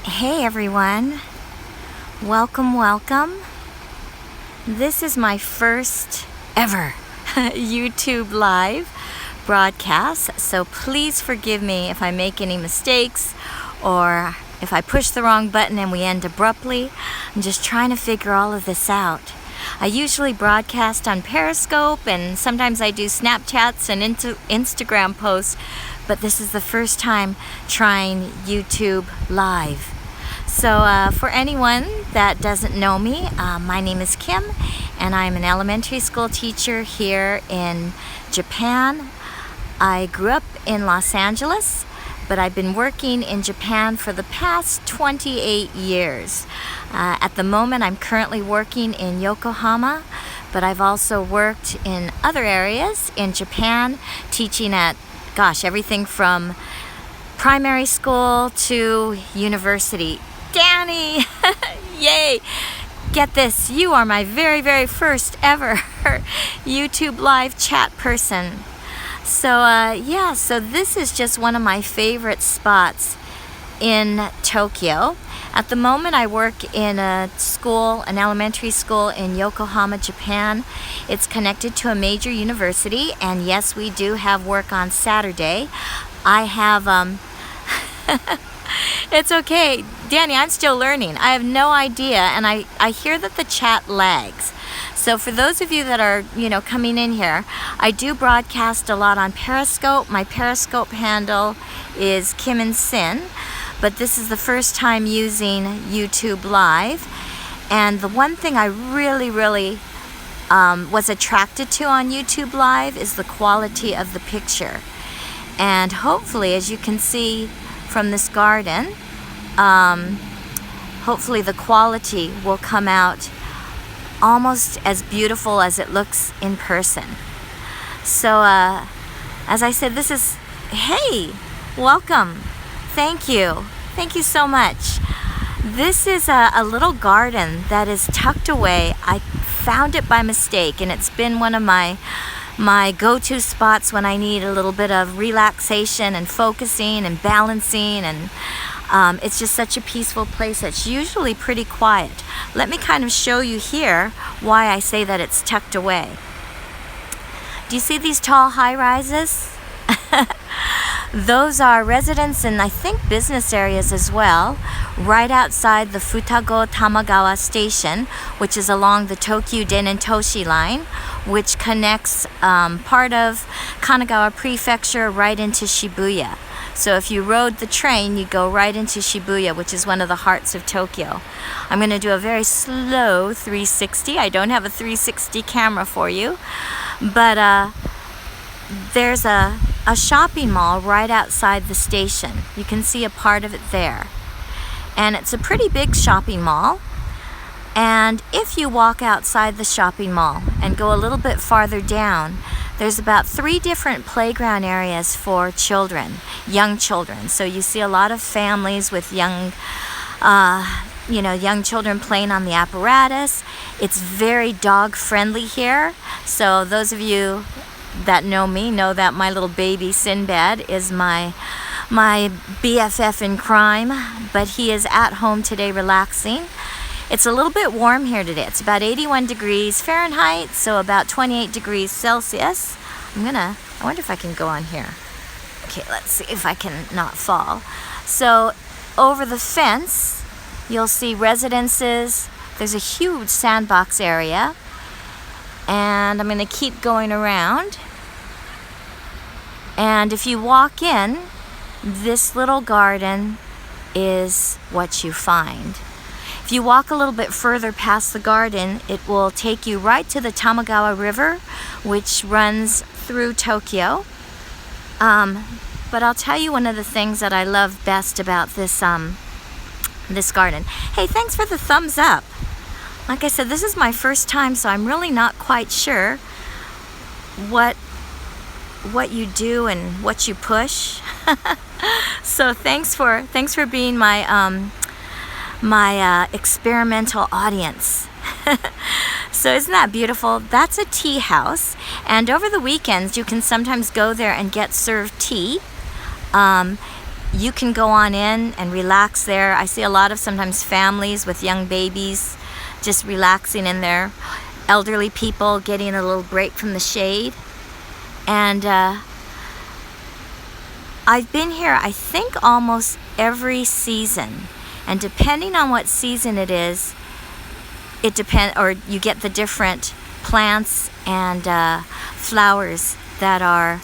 Hey everyone, welcome. This is my first ever YouTube live broadcast, so please forgive me if I make any mistakes or if I push the wrong button and we end abruptly. I'm just trying to figure all of this out. I usually broadcast on Periscope and sometimes I do Snapchats and Instagram posts, but this is the first time trying YouTube live. So for anyone that doesn't know me, my name is Kim and I'm an elementary school teacher here in Japan. I grew up in Los Angeles, but I've been working in Japan for the past 28 years. At the moment, I'm currently working in Yokohama, but I've also worked in other areas in Japan, teaching at, everything from primary school to university. Danny, yay! Get this, you are my very first ever YouTube live chat person. So this is just one of my favorite spots in Tokyo. At the moment, I work in an elementary school in Yokohama, Japan. It's connected to a major university, and yes, we do have work on Saturday. I have, it's okay. Danny, I'm still learning. I have no idea, and I hear that the chat lags. So for those of you that are, coming in here, I do broadcast a lot on Periscope. My Periscope handle is Kim and Sin, but this is the first time using YouTube Live. And the one thing I really was attracted to on YouTube Live is the quality of the picture. And hopefully, as you can see from this garden, hopefully the quality will come out almost as beautiful as it looks in person. So as I said, hey, welcome. Thank you so much. This is a little garden that is tucked away. I found it by mistake, and it's been one of my go-to spots when I need a little bit of relaxation and focusing and balancing, and it's just such a peaceful place that's usually pretty quiet. Let me kind of show you here why I say that it's tucked away. Do you see these tall high-rises? Those are residents and I think business areas as well, right outside the Futakotamagawa station, which is along the Tokyu Denentoshi line, which connects part of Kanagawa Prefecture right into Shibuya. So if you rode the train, you go right into Shibuya, which is one of the hearts of Tokyo. I'm going to do a very slow 360. I don't have a 360 camera for you, but there's a shopping mall right outside the station. You can see a part of it there. And it's a pretty big shopping mall. And if you walk outside the shopping mall and go a little bit farther down, there's about 3 different playground areas for children, young children. So you see a lot of families with young children playing on the apparatus. It's very dog friendly here. So those of you that know me know that my little baby Sinbad is my BFF in crime, but he is at home today relaxing. It's a little bit warm here today. It's about 81 degrees Fahrenheit, so about 28 degrees Celsius. I wonder if I can go on here. Okay, let's see if I can not fall. So over the fence, you'll see residences. There's a huge sandbox area. And I'm going to keep going around. And if you walk in, this little garden is what you find. If you walk a little bit further past the garden, it will take you right to the Tamagawa River, which runs through Tokyo. But I'll tell you one of the things that I love best about this garden. Hey, thanks for the thumbs up. Like I said, this is my first time, so I'm really not quite sure what you do and what you push. So thanks for being my experimental audience. So isn't that beautiful? That's a tea house, and over the weekends you can sometimes go there and get served tea. you can go on in and relax there. I see a lot of sometimes families with young babies just relaxing in there. Elderly people getting a little break from the shade. And I've been here, I think, almost every season. And depending on what season it is, it depends, or you get the different plants and flowers that are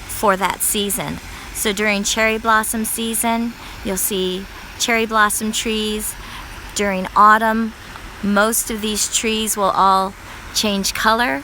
for that season. So during cherry blossom season, you'll see cherry blossom trees. During autumn, most of these trees will all change color.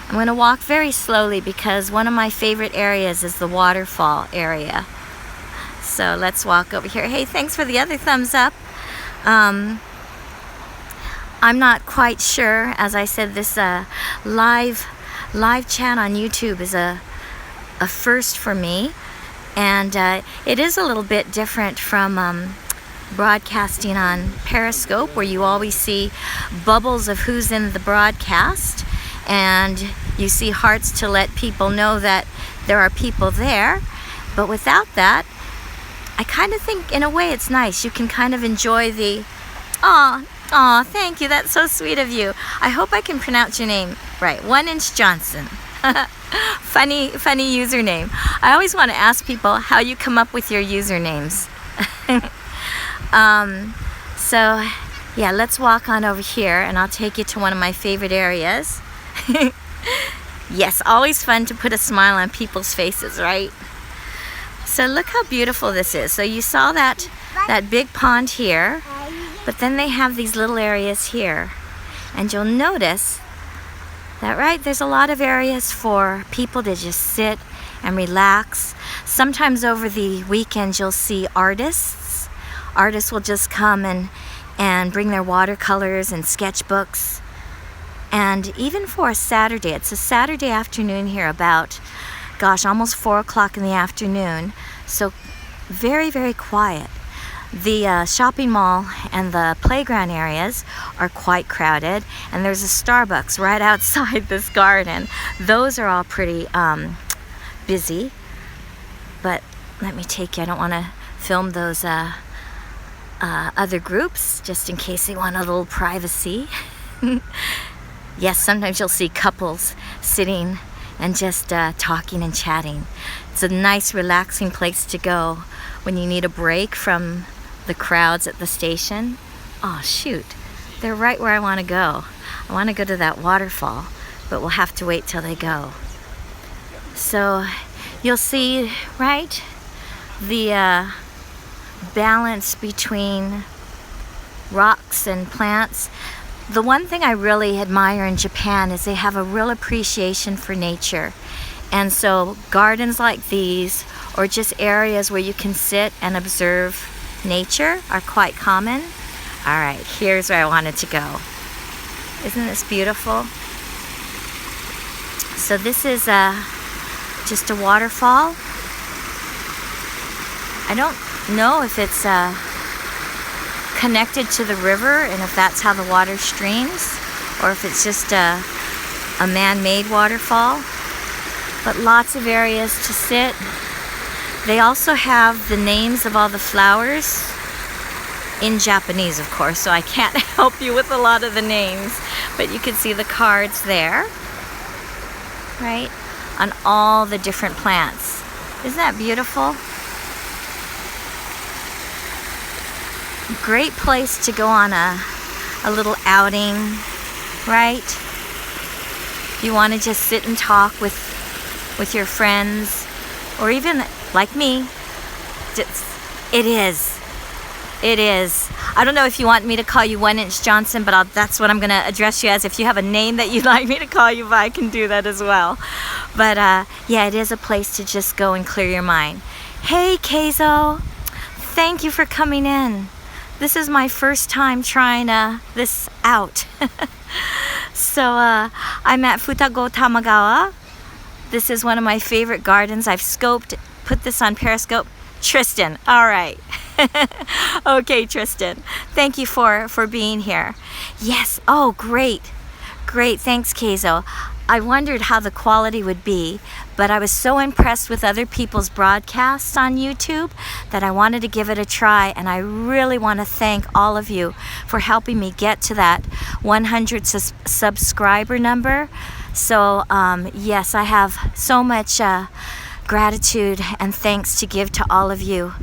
I'm going to walk very slowly because one of my favorite areas is the waterfall area. So let's walk over here. Hey, thanks for the other thumbs up. I'm not quite sure. As I said, this live chat on YouTube is a first for me. And it is a little bit different from broadcasting on Periscope, where you always see bubbles of who's in the broadcast, and you see hearts to let people know that there are people there. But without that, I kind of think in a way it's nice. You can kind of enjoy the, aw, thank you, that's so sweet of you. I hope I can pronounce your name right, 1 Inch Johnson. funny username. I always want to ask people how you come up with your usernames. So yeah, let's walk on over here and I'll take you to one of my favorite areas. Yes, always fun to put a smile on people's faces, right? So look how beautiful this is. So you saw that big pond here, but then they have these little areas here. And you'll notice that, right, there's a lot of areas for people to just sit and relax. Sometimes over the weekends you'll see artists. Artists will just come and bring their watercolors and sketchbooks. And even for a Saturday, it's a Saturday afternoon here about, gosh, almost 4 o'clock in the afternoon. So very, very quiet. The shopping mall and the playground areas are quite crowded, and there's a Starbucks right outside this garden. Those are all pretty busy, but let me take you. I don't want to film those other groups just in case they want a little privacy. Yes, sometimes you'll see couples sitting and just talking and chatting. It's a nice, relaxing place to go when you need a break from the crowds at the station. Oh shoot, they're right where I want to go. I want to go to that waterfall, but we'll have to wait till they go. So you'll see, right, the balance between rocks and plants. The one thing I really admire in Japan is they have a real appreciation for nature. And so gardens like these, or just areas where you can sit and observe nature, are quite common. All right, here's where I wanted to go. Isn't this beautiful? So this is just a waterfall. I don't know if it's connected to the river and if that's how the water streams, or if it's just a man-made waterfall. But lots of areas to sit. They also have the names of all the flowers in Japanese, of course, so I can't help you with a lot of the names, but you can see the cards there, right, on all the different plants. Isn't that beautiful? Great place to go on a little outing, right? You want to just sit and talk with your friends, or even like me. It is. I don't know if you want me to call you 1 Inch Johnson, but that's what I'm going to address you as. If you have a name that you'd like me to call you by, I can do that as well. But yeah, it is a place to just go and clear your mind. Hey, Keizo. Thank you for coming in. This is my first time trying this out. So I'm at Futakotamagawa. This is one of my favorite gardens. I've put this on Periscope. Tristan, all right. Okay, Tristan. Thank you for being here. Yes, oh, great. Great, thanks, Keizo. I wondered how the quality would be, but I was so impressed with other people's broadcasts on YouTube that I wanted to give it a try, and I really want to thank all of you for helping me get to that 100 subscriber number. So yes, I have so much gratitude and thanks to give to all of you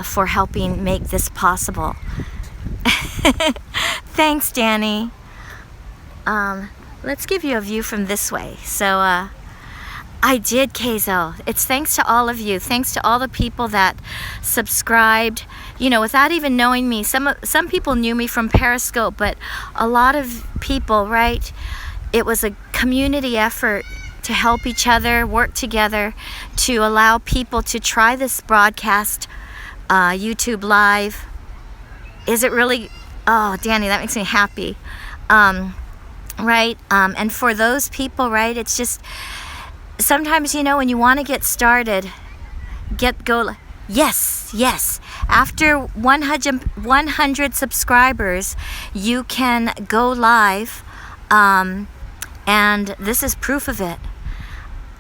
for helping make this possible. Thanks, Danny. Let's give you a view from this way. So I did, Keizo. It's thanks to all of you. Thanks to all the people that subscribed, you know, without even knowing me. Some people knew me from Periscope, but a lot of people, right? It was a community effort to help each other, work together, to allow people to try this broadcast, YouTube Live. Is it really? Oh, Danny, that makes me happy. Right? And for those people, right, it's just, sometimes, you know, when you want to get started, yes. After 100 subscribers, you can go live, and this is proof of it.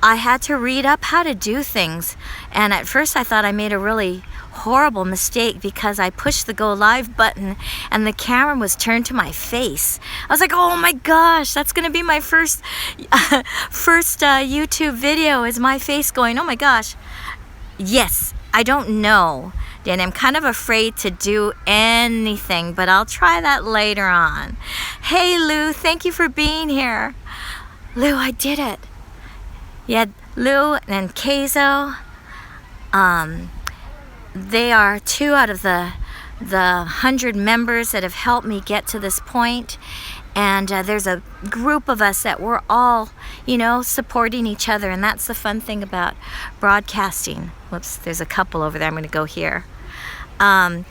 I had to read up how to do things, and at first I thought I made a really horrible mistake because I pushed the go live button and the camera was turned to my face. I was like, oh my gosh, that's gonna be my first YouTube video, is my face going, oh my gosh. Yes, I don't know, Danny, I'm kind of afraid to do anything, but I'll try that later on. Hey Lou, thank you for being here. Lou, I did it. Yeah, Lou and Keizo, they are 2 out of the 100 members that have helped me get to this point. And there's a group of us that we're all, you know, supporting each other. And that's the fun thing about broadcasting. Whoops, there's a couple over there. I'm going to go here. And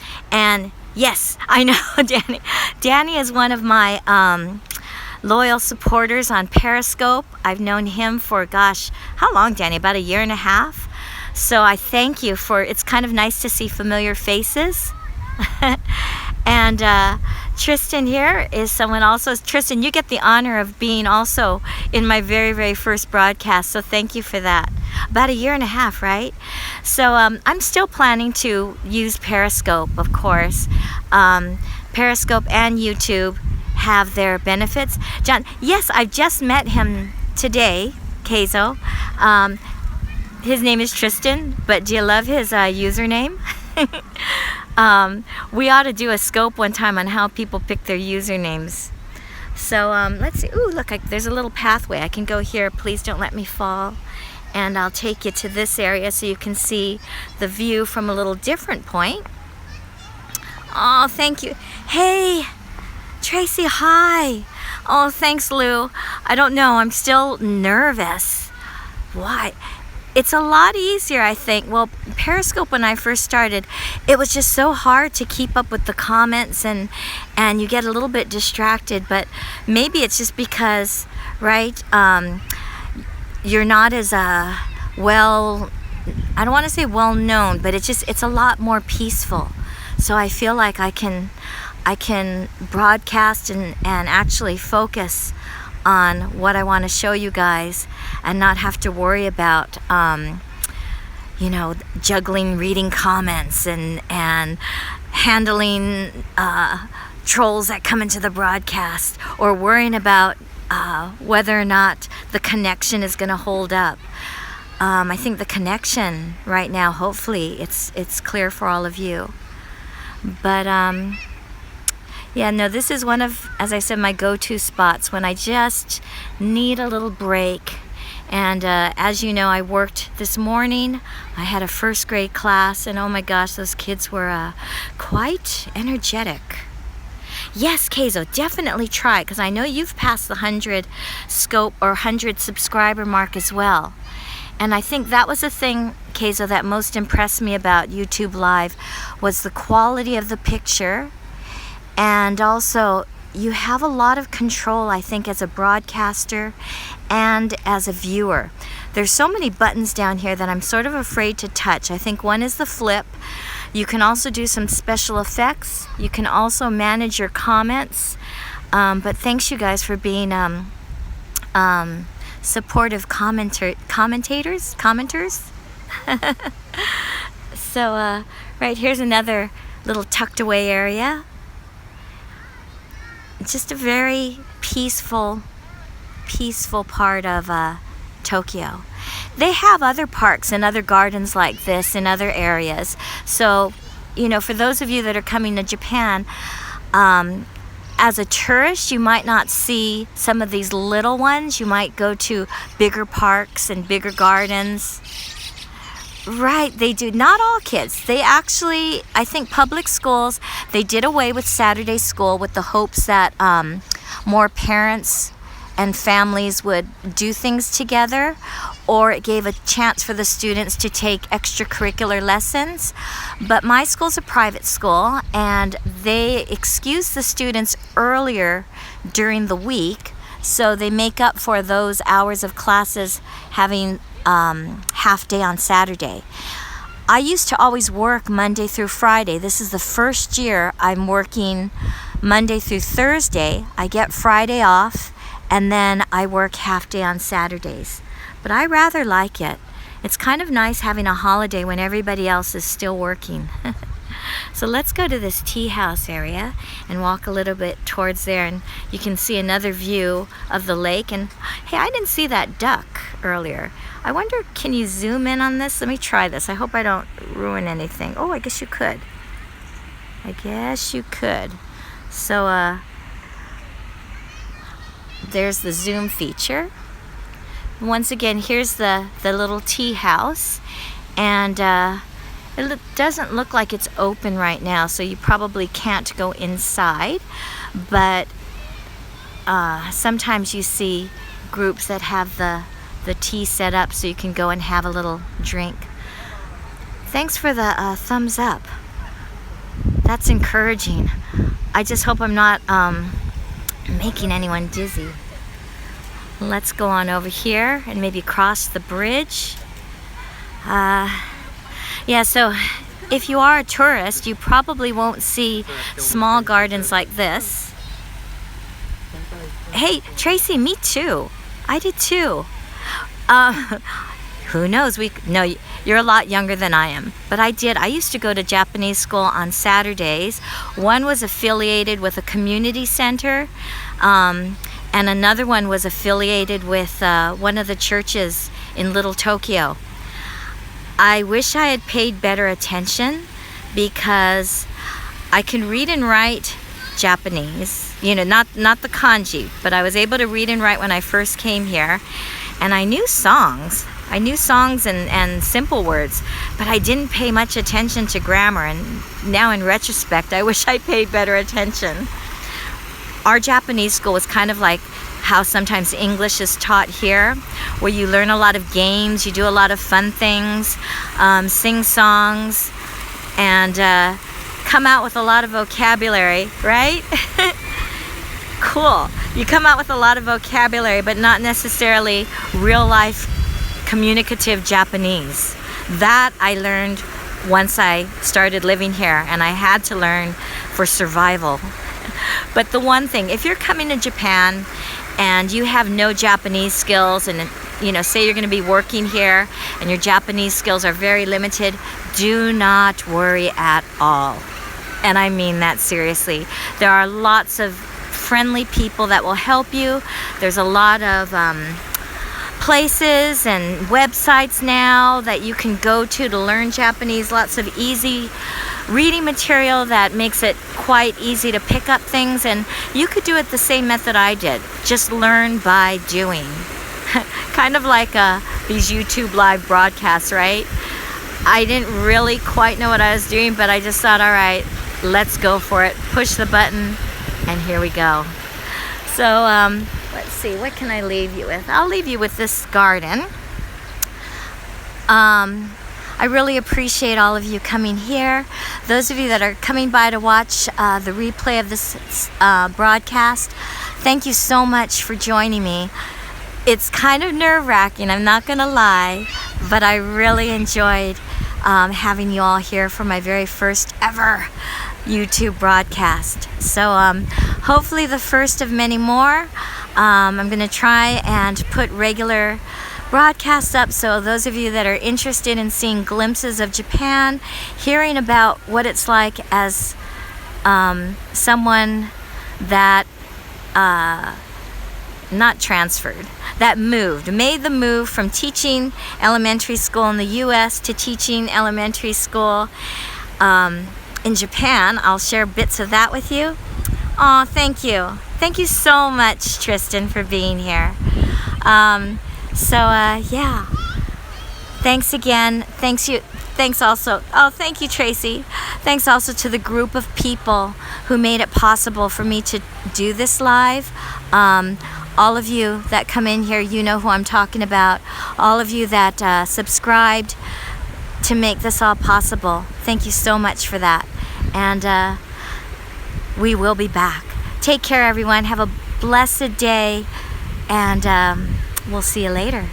yes, I know, Danny. Danny is one of my loyal supporters on Periscope. I've known him for, gosh, how long, Danny? About 1.5 years. So I thank you for, it's kind of nice to see familiar faces. And Tristan here is someone also. Tristan, you get the honor of being also in my very, very first broadcast. So thank you for that. About 1.5 years, right? So I'm still planning to use Periscope, of course. Periscope and YouTube have their benefits. John, yes, I've just met him today, Keizo. His name is Tristan, but do you love his username? We ought to do a scope one time on how people pick their usernames. So let's see. Ooh, look, there's a little pathway. I can go here. Please don't let me fall. And I'll take you to this area so you can see the view from a little different point. Oh, thank you. Hey, Tracy, hi. Oh, thanks, Lou. I don't know. I'm still nervous. Why? It's a lot easier, I think. Well, Periscope, when I first started, it was just so hard to keep up with the comments, and you get a little bit distracted. But maybe it's just because, right, you're not as well, I don't want to say well known, but it's a lot more peaceful. So I feel like I can broadcast and actually focus on what I want to show you guys, and not have to worry about you know, juggling reading comments and handling trolls that come into the broadcast, or worrying about whether or not the connection is going to hold up. I think the connection right now, hopefully it's clear for all of you. But yeah, no, this is one of, as I said, my go-to spots when I just need a little break. And as you know, I worked this morning. I had a first grade class, and oh my gosh, those kids were quite energetic. Yes, Keizo, definitely try, because I know you've passed the 100 scope or 100 subscriber mark as well. And I think that was the thing, Keizo, that most impressed me about YouTube Live, was the quality of the picture. And also, you have a lot of control, I think, as a broadcaster and as a viewer. There's so many buttons down here that I'm sort of afraid to touch. I think one is the flip. You can also do some special effects. You can also manage your comments. But thanks, you guys, for being supportive commenters. So right here's another little tucked away area. Just a very peaceful part of Tokyo. They have other parks and other gardens like this in other areas. So, for those of you that are coming to Japan, as a tourist, you might not see some of these little ones. You might go to bigger parks and bigger gardens. Right, they do. Not all kids. They actually, I think public schools, they did away with Saturday school with the hopes that more parents and families would do things together, or it gave a chance for the students to take extracurricular lessons. But my school's a private school, and they excuse the students earlier during the week, so they make up for those hours of classes having half day on Saturday. I used to always work Monday through Friday. This is the first year I'm working Monday through Thursday. I get Friday off, and then I work half day on Saturdays. But I rather like it. It's kind of nice having a holiday when everybody else is still working. So let's go to this tea house area and walk a little bit towards there, and you can see another view of the lake. And hey, I didn't see that duck earlier. I wonder, can you zoom in on this? Let me try this. I hope I don't ruin anything. Oh, I guess you could. So there's the zoom feature. Once again, here's the little tea house, and it doesn't look like it's open right now, so you probably can't go inside, but sometimes you see groups that have the tea set up so you can go and have a little drink. Thanks for the thumbs up. That's encouraging. I just hope I'm not making anyone dizzy. Let's go on over here and maybe cross the bridge. Yeah, so if you are a tourist, you probably won't see small gardens like this. Hey, Tracy, me too. I did too. Who knows? No, you're a lot younger than I am. But I used to go to Japanese school on Saturdays. One was affiliated with a community center, and another one was affiliated with one of the churches in Little Tokyo. I wish I had paid better attention, because I can read and write Japanese, not the kanji, but I was able to read and write when I first came here, and I knew songs. And simple words, but I didn't pay much attention to grammar, and now in retrospect, I wish I paid better attention. Our Japanese school was kind of like how sometimes English is taught here, where you learn a lot of games, you do a lot of fun things, sing songs, and come out with a lot of vocabulary, right? Cool. You come out with a lot of vocabulary, but not necessarily real life communicative Japanese. That I learned once I started living here, and I had to learn for survival. But the one thing, if you're coming to Japan and you have no Japanese skills, and say you're going to be working here and your Japanese skills are very limited, do not worry at all. And I mean that seriously. There are lots of friendly people that will help you. There's a lot of places and websites now that you can go to learn Japanese. Lots of easy reading material that makes it quite easy to pick up things, and you could do it the same method I did. Just learn by doing. Kind of like these YouTube live broadcasts, right? I didn't really quite know what I was doing, but I just thought, all right, let's go for it. Push the button, and here we go. So let's see, what can I leave you with? I'll leave you with this garden. I really appreciate all of you coming here. Those of you that are coming by to watch the replay of this broadcast, thank you so much for joining me. It's kind of nerve-wracking, I'm not gonna lie, but I really enjoyed having you all here for my very first ever YouTube broadcast. So hopefully the first of many more. I'm going to try and put regular broadcasts up, so those of you that are interested in seeing glimpses of Japan, hearing about what it's like as someone that not transferred, that made the move from teaching elementary school in the US to teaching elementary school in Japan. I'll share bits of that with you. Oh, thank you. Thank you so much, Tristan, for being here. Yeah. Thanks again. Thanks also. Oh, thank you, Tracy. Thanks also to the group of people who made it possible for me to do this live. All of you that come in here, you know who I'm talking about. All of you that subscribed to make this all possible. Thank you so much for that. And we will be back. Take care, everyone. Have a blessed day. And we'll see you later.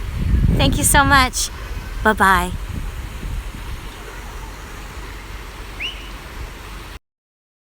Thank you so much. Bye-bye.